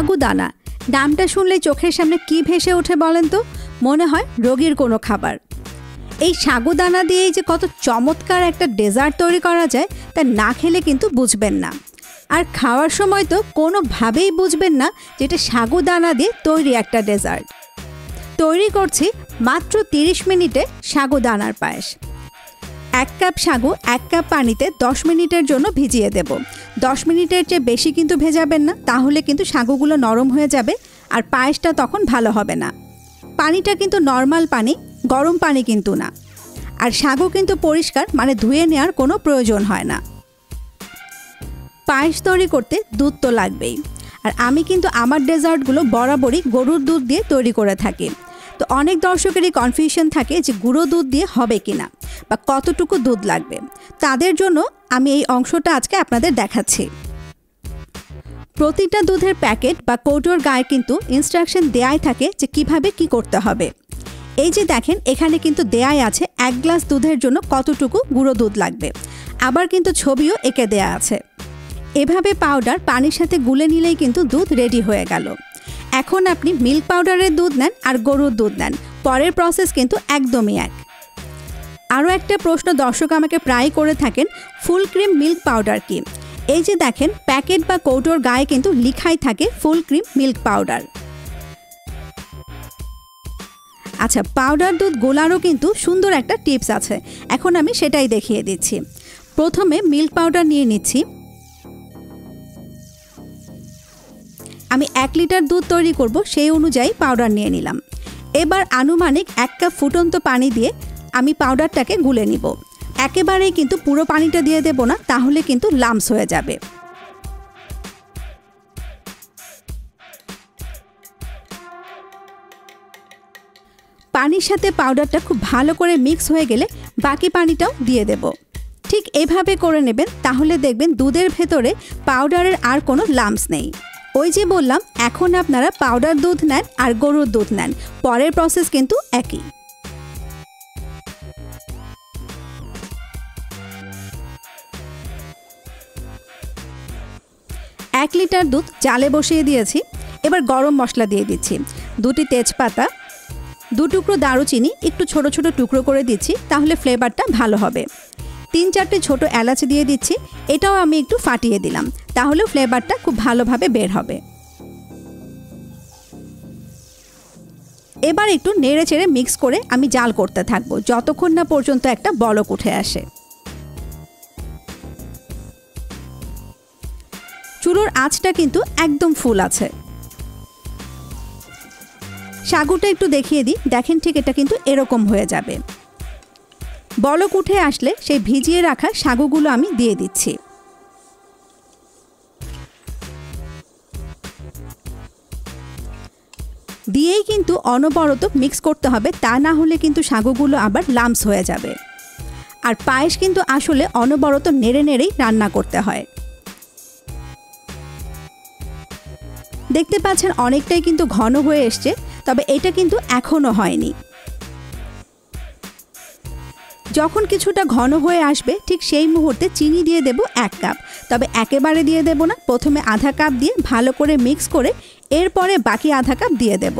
সাগুদানা নামটা শুনলে চোখের সামনে কি ভেসে ওঠে বলেন তো? মনে হয় রোগীর কোনো খাবার। এই সাগুদানা দিয়েই যে কত চমৎকার একটা ডেজার্ট তৈরি করা যায় তা না খেলে কিন্তু বুঝবেন না। আর খাওয়ার সময় তো কোনোভাবেই বুঝবেন না যেটা সাগুদানা দিয়ে তৈরি একটা ডেজার্ট। তৈরি করছি মাত্র 30 মিনিটে সাগুদানার পায়েস। 1 কাপ সাগু 1 কাপ পানিতে 10 মিনিটের জন্য ভিজিয়ে দেব। 10 মিনিটের চেয়ে বেশি কিন্তু ভেজাবেন না, তাহলে কিন্তু সাগুগুলো নরম হয়ে যাবে আর পায়েসটা তখন ভালো হবে না। পানিটা কিন্তু নর্মাল পানি, গরম পানি কিন্তু না। আর সাগু কিন্তু পরিষ্কার, মানে ধুয়ে নেওয়ার কোনো প্রয়োজন হয় না। পায়েস তৈরি করতে দুধ তো লাগবেই। আর আমি কিন্তু আমার ডেজার্টগুলো বরাবরই গরুর দুধ দিয়ে তৈরি করে থাকি। তো অনেক দর্শকেরই কনফিউশন থাকে যে গুঁড়ো দুধ দিয়ে হবে কিনা বা কতটুকু দুধ লাগবে। তাদের জন্য আমি এই অংশটা আজকে আপনাদের দেখাচ্ছি। প্রতিটা দুধের প্যাকেট বা কৌটোর গায়ে কিন্তু ইনস্ট্রাকশন দেয়াই থাকে যে কিভাবে কি করতে হবে। এই যে দেখেন, এখানে কিন্তু দেয়াই আছে 1 গ্লাস দুধের জন্য কতটুকু গুঁড়ো দুধ লাগবে। আবার কিন্তু ছবিও এঁকে দেয়া আছে। এভাবে পাউডার পানির সাথে গুলে নিলেই কিন্তু দুধ রেডি হয়ে গেল। এখন আপনি মিল্ক পাউডারের দুধ নেন আর গরুর দুধ নেন, পরের প্রসেস কিন্তু একদমই এক। আরও একটা প্রশ্ন দর্শক আমাকে প্রায় করে থাকেন, ফুল ক্রিম মিল্ক পাউডার কি? এই যে দেখেন, প্যাকেট বা কৌটোর গায়ে কিন্তু লিখাই থাকে ফুল ক্রিম মিল্ক পাউডার। আচ্ছা, পাউডার দুধ গোলারও কিন্তু সুন্দর একটা টিপস আছে, এখন আমি সেটাই দেখিয়ে দিচ্ছি। প্রথমে মিল্ক পাউডার নিয়ে নিচ্ছি। আমি 1 লিটার দুধ তৈরি করব, সেই অনুযায়ী পাউডার নিয়ে নিলাম। এবার আনুমানিক 1 কাপ ফুটন্ত পানি দিয়ে আমি পাউডারটাকে গুলে নিব। একেবারেই কিন্তু পুরো পানিটা দিয়ে দেব না, তাহলে কিন্তু লাম্পস হয়ে যাবে। পানির সাথে পাউডারটা খুব ভালো করে মিক্স হয়ে গেলে বাকি পানিটাও দিয়ে দেব। ঠিক এভাবে করে নেবেন, তাহলে দেখবেন দুধের ভেতরে পাউডারের আর কোনো লাম্পস নেই। ওই যে বললাম, এখন আপনারা পাউডার দুধ নেন আর গরুর দুধ নেন, পরের প্রসেস কিন্তু একই। এক লিটার দুধ জালে বসিয়ে দিয়েছি। এবার গরম মশলা দিয়ে দিচ্ছি। 2টি তেজপাতা, 2 টুকরো দারুচিনি একটু ছোট ছোট টুকরো করে দিচ্ছি, তাহলে ফ্লেভারটা ভালো হবে। 3-4টে ছোট এলাচ দিয়ে দিচ্ছি, এটাও আমি একটু ফাটিয়ে দিলাম, তাহলে ফ্লেভারটা খুব ভালোভাবে বের হবে। এবার একটু নেড়ে চেড়ে মিক্স করে আমি জাল করতে থাকবো, যতক্ষণ না পর্যন্ত একটা বলক উঠে আসে। চুলোর আঁচটা কিন্তু একদম ফুল আছে। সাগুটা একটু দেখিয়ে দিই, দেখেন ঠিক এটা কিন্তু এরকম হয়ে যাবে। বলক উঠে আসলে সেই ভিজিয়ে রাখা সাগুগুলো আমি দিয়ে দিচ্ছি। দিয়েই কিন্তু অনবরত মিক্স করতে হবে, তা না হলে কিন্তু সাগুগুলো আবার লাম্পস হয়ে যাবে। আর পায়েস কিন্তু আসলে অনবরত নেড়ে নেড়েই রান্না করতে হয়। দেখতে পাচ্ছেন অনেকটাই কিন্তু ঘন হয়ে এসছে, তবে এটা কিন্তু এখনো হয়নি। যখন কিছুটা ঘন হয়ে আসবে ঠিক সেই মুহূর্তে চিনি দিয়ে দেব 1 কাপ, তবে একেবারে দিয়ে দেব না। প্রথমে আধা কাপ দিয়ে ভালো করে মিক্স করে এরপরে বাকি আধা কাপ দিয়ে দেব।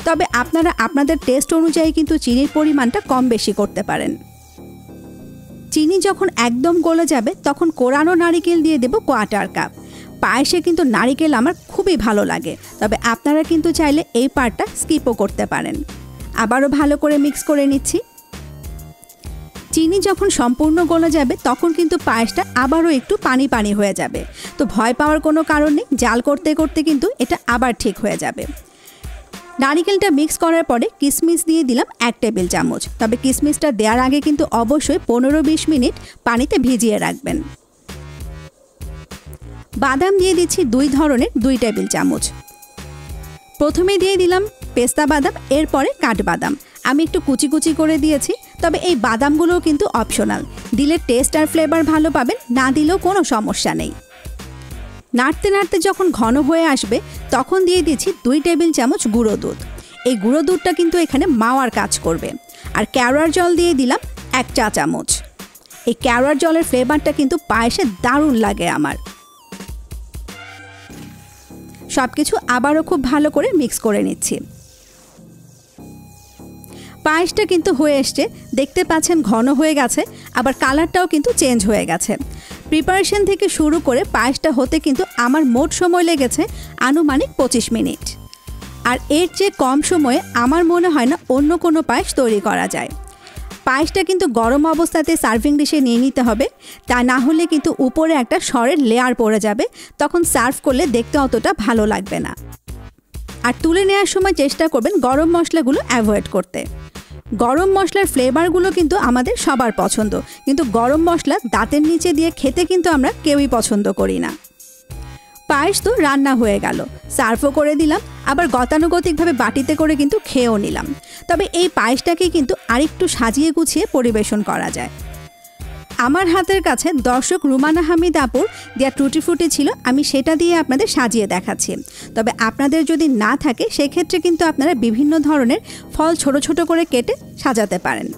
তবে আপনারা আপনাদের টেস্ট অনুযায়ী কিন্তু চিনির পরিমাণটা কম বেশি করতে পারেন। চিনি যখন একদম গলে যাবে তখন কোরানো নারিকেল দিয়ে দেব 1/4 কাপ। পায়েসে কিন্তু নারিকেল আমার খুবই ভালো লাগে, তবে আপনারা কিন্তু চাইলে এই পার্টটা স্কিপও করতে পারেন। আবারও ভালো করে মিক্স করে নিচ্ছি। চিনি যখন সম্পূর্ণ গলে যাবে তখন কিন্তু পায়েসটা আবারও একটু পানি পানি হয়ে যাবে। তো ভয় পাওয়ার কোনো কারণ নেই, জাল করতে করতে কিন্তু এটা আবার ঠিক হয়ে যাবে। নারিকেলটা মিক্স করার পরে কিশমিশ দিয়ে দিলাম 1 টেবিল চামচ, তবে কিশমিশটা দেওয়ার আগে কিন্তু অবশ্যই 15-20 মিনিট পানিতে ভিজিয়ে রাখবেন। বাদাম দিয়ে দিচ্ছি 2 ধরনের 2 টেবিল চামচ। প্রথমে দিয়ে দিলাম পেস্তা বাদাম, এরপরে কাঠবাদাম। আমি একটু কুচি কুচি করে দিয়েছি, তবে এই বাদামগুলোও কিন্তু অপশনাল, দিলে টেস্ট আর ফ্লেভার ভালো পাবেন, না দিলেও কোনো সমস্যা নেই। নাড়তে নাড়তে যখন ঘন হয়ে আসবে তখন দিয়ে দিচ্ছি 2 টেবিল চামচ গুঁড়ো দুধ। এই গুঁড়ো দুধটা কিন্তু এখানে মাওয়ার কাজ করবে। আর কেওড়ার জল দিয়ে দিলাম 1 চা চামচ। এই কেওড়ার জলের ফ্লেভারটা কিন্তু পায়েসে দারুণ লাগে আমার। সব কিছু আবারও খুব ভালো করে মিক্স করে নিচ্ছি। পায়েসটা কিন্তু হয়ে এসছে, দেখতে পাচ্ছেন ঘন হয়ে গেছে, আবার কালারটাও কিন্তু চেঞ্জ হয়ে গেছে। প্রিপারেশন থেকে শুরু করে পায়েসটা হতে কিন্তু আমার মোট সময় লেগেছে আনুমানিক 25 মিনিট। আর এর চেয়ে কম সময়ে আমার মনে হয় না অন্য কোনো পায়েস তৈরি করা যায়। পায়েসটা কিন্তু গরম অবস্থাতে সার্ভিং ডিশে নিয়ে নিতে হবে, তা না হলে কিন্তু উপরে একটা সরের লেয়ার পড়ে যাবে, তখন সার্ভ করলে দেখতে অতটা ভালো লাগবে না। আর তুলে নেওয়ার সময় চেষ্টা করবেন গরম মশলাগুলো অ্যাভয়েড করতে। গরম মশলার ফ্লেভারগুলো কিন্তু আমাদের সবার পছন্দ, কিন্তু গরম মশলা দাঁতের নিচে দিয়ে খেতে কিন্তু আমরা কেউই পছন্দ করি না। পায়েস তো রান্না হয়ে গেল, সার্ভও করে দিলাম, আবার গতানুগতিকভাবে বাটিতে করে কিন্তু খেয়েও নিলাম। তবে এই পায়েসটাকে কিন্তু আরেকটু সাজিয়ে গুছিয়ে পরিবেশন করা যায়। আমার হাতের কাছে দর্শক রুমানা হামিদ আপুর দেয়া টুটি ফ্রুটি ছিল, আমি সেটা দিয়ে আপনাদের সাজিয়ে দেখাচ্ছি। তবে আপনাদের যদি না থাকে সেক্ষেত্রে কিন্তু আপনারা বিভিন্ন ধরনের ফল ছোট ছোট করে কেটে সাজাতে পারেন।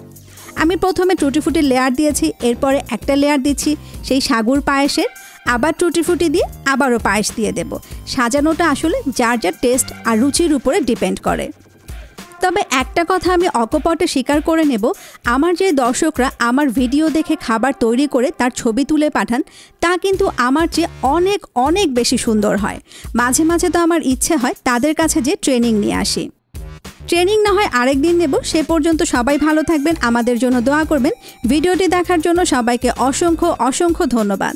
আমি প্রথমে টুটি ফ্রুটির লেয়ার দিয়েছি, এরপরে একটা লেয়ার দিচ্ছি সেই সাগুর পায়েসের, আবার টুটি ফ্রুটি দিয়ে আবারও পায়েস দিয়ে দেব। সাজানোটা আসলে যার যার টেস্ট আর রুচির উপরে ডিপেন্ড করে। তবে একটা কথা আমি অকপটে স্বীকার করে নেব, আমার যে দর্শকরা আমার ভিডিও দেখে খাবার তৈরি করে তার ছবি তুলে পাঠান, তা কিন্তু আমার চেয়ে অনেক অনেক বেশি সুন্দর হয়। মাঝে মাঝে তো আমার ইচ্ছে হয় তাদের কাছে যে ট্রেনিং নিয়ে আসি। ট্রেনিং না হয় আরেকদিন নেব। সে পর্যন্ত সবাই ভালো থাকবেন, আমাদের জন্য দোয়া করবেন। ভিডিওটি দেখার জন্য সবাইকে অসংখ্য অসংখ্য ধন্যবাদ।